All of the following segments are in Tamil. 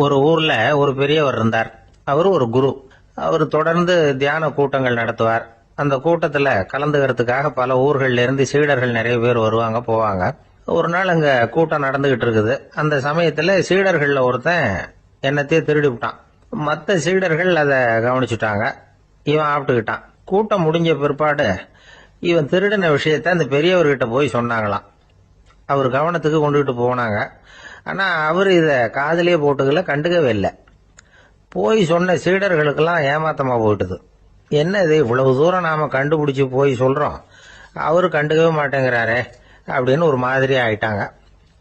ஒரு ஊர்ல ஒரு பெரியவர் இருந்தார். அவர் ஒரு குரு. அவர் தொடர்ந்து தியான கூட்டங்கள் நடத்துவார். அந்த கூட்டத்துல கலந்துக்கிறதுக்காக பல ஊர்கள்ல இருந்து சீடர்கள் நிறைய பேர் வருவாங்க போவாங்க. ஒரு நாள் அங்க கூட்டம் நடந்துகிட்டு இருக்குது. அந்த சமயத்துல சீடர்கள்ல ஒருத்தன் என்னத்தையே திருடி விட்டான். மற்ற சீடர்கள் அதை கவனிச்சுட்டாங்க. இவன் ஆப்பிட்டுக்கிட்டான். கூட்டம் முடிஞ்ச பிற்பாடு இவன் திருடின விஷயத்த அந்த பெரியவர்கிட்ட போய் சொன்னாங்களாம். அவர் கவனத்துக்கு கொண்டுகிட்டு போனாங்க. ஆனா அவர் இத காதலியே போட்டுக்கல, கண்டுக்கவே இல்லை. போய் சொன்ன சீடர்களுக்கெல்லாம் ஏமாத்தமா போயிட்டுது. என்ன இது, இவ்வளவு தூரம் நாம கண்டுபிடிச்சு போய் சொல்றோம், அவரு கண்டுக்கவே மாட்டேங்கிறாரே அப்படின்னு ஒரு மாதிரி ஆயிட்டாங்க.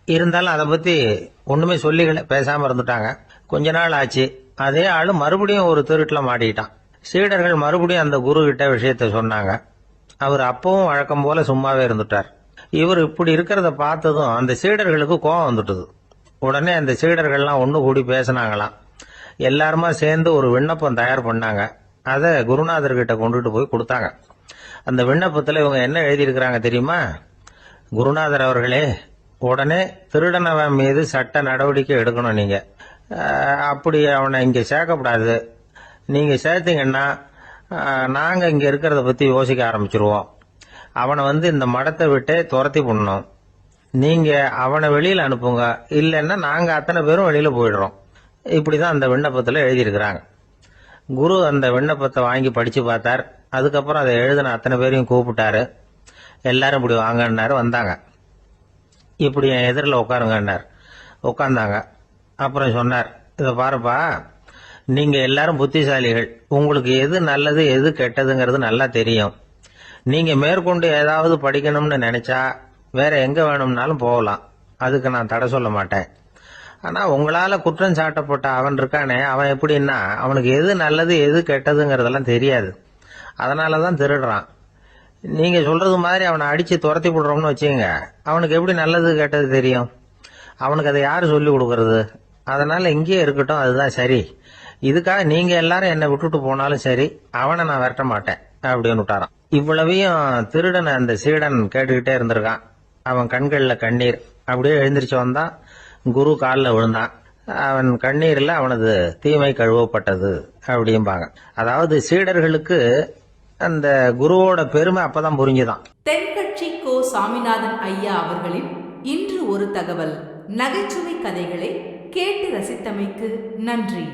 இருந்தாலும் அதை பத்தி ஒண்ணுமே சொல்லிக்கல, பேசாம இருந்துட்டாங்க. கொஞ்ச நாள் ஆச்சு. அதே ஆளு மறுபடியும் ஒரு திருட்டுல மாட்டிக்கிட்டான். சீடர்கள் மறுபடியும் அந்த குரு கிட்ட விஷயத்த சொன்னாங்க. அவர் அப்பவும் வழக்கம் போல சும்மாவே இருந்துட்டார். இவர் இப்படி இருக்கிறத பார்த்ததும் அந்த சீடர்களுக்கு கோபம் வந்துட்டுது. உடனே அந்த சீடர்கள்லாம் ஒண்ணு கூடி பேசினாங்களாம். எல்லாருமா சேர்ந்து ஒரு விண்ணப்பம் தயார் பண்ணாங்க. அதை குருநாதர்கிட்ட கொண்டுட்டு போய் கொடுத்தாங்க. அந்த விண்ணப்பத்துல இவங்க என்ன எழுதியிருக்கிறாங்க தெரியுமா? குருநாதர் அவர்களே, உடனே திருடனவன் மீது சட்ட நடவடிக்கை எடுக்கணும். நீங்க அப்படி அவனை இங்க சேர்க்கப்படாது. நீங்க சேர்த்தீங்கன்னா நாங்க இங்க இருக்கிறத பத்தி யோசிக்க ஆரம்பிச்சிருவோம். அவனை இந்த மடத்தை விட்டே துரத்தி பண்ணணும். நீங்க அவனை வெளியில அனுப்புங்க, இல்லைன்னா நாங்க அத்தனை பேரும் வெளியில போயிடுறோம். இப்படிதான் அந்த விண்ணப்பத்துல எழுதியிருக்கிறாங்க. குரு அந்த விண்ணப்பத்தை வாங்கி படிச்சு பார்த்தார். அதுக்கப்புறம் அதை எழுதின அத்தனை பேரையும் கூப்பிட்டாரு. எல்லாரும் இப்படி வாங்கன்னாரு. வந்தாங்க. இப்படி என் எதிரில் உட்காருங்கன்னார். உட்கார்ந்தாங்க. அப்புறம் சொன்னார், இதை பாருப்பா, நீங்க எல்லாரும் புத்திசாலிகள். உங்களுக்கு எது நல்லது எது கெட்டதுங்கிறது நல்லா தெரியும். நீங்க மேற்கொண்டு ஏதாவது படிக்கணும்னு நினைச்சா வேற எங்க வேணும்னாலும் போகலாம். அதுக்கு நான் தடை சொல்ல மாட்டேன். ஆனா உங்களால குற்றம் சாட்டப்பட்ட அவன் இருக்கானே, அவன் எப்படின்னா அவனுக்கு எது நல்லது எது கெட்டதுங்கிறதெல்லாம் தெரியாது. அதனாலதான் திருடுறான். நீங்க சொல்றது மாதிரி அவனை அடிச்சு துரத்தி விடுறோம்னு வச்சுங்க, அவனுக்கு எப்படி நல்லது கெட்டது தெரியும்? அவனுக்கு அதை யாரு சொல்லி கொடுக்கறது? அதனால இங்கேயே இருக்கட்டும், அதுதான் சரி. இதுக்காக நீங்க எல்லாரும் என்னை விட்டுட்டு போனாலும் சரி, அவனை நான் விரட்ட மாட்டேன் அப்படின்னு விட்டாரான். இவ்வளவையும் திருடனை அந்த சீடன் கேட்டுக்கிட்டே இருந்திருக்கான். அவன் கண்கள்ல கண்ணீர். அப்படியே எழுந்திரிச்சு வந்தான். குரு காலில் விழுந்தான். அவன் கண்ணீர்ல அவனது தீமை கழுவப்பட்டது அப்படிம்பாங்க. அதாவது சீடர்களுக்கு அந்த குருவோட பெருமை அப்பதான் புரிஞ்சுதான். தென்கட்சி கோ சாமிநாதன் ஐயா அவர்களின் இன்று ஒரு தகவல் நகைச்சுவை கதைகளை கேட்டு ரசித்தமைக்கு நன்றி.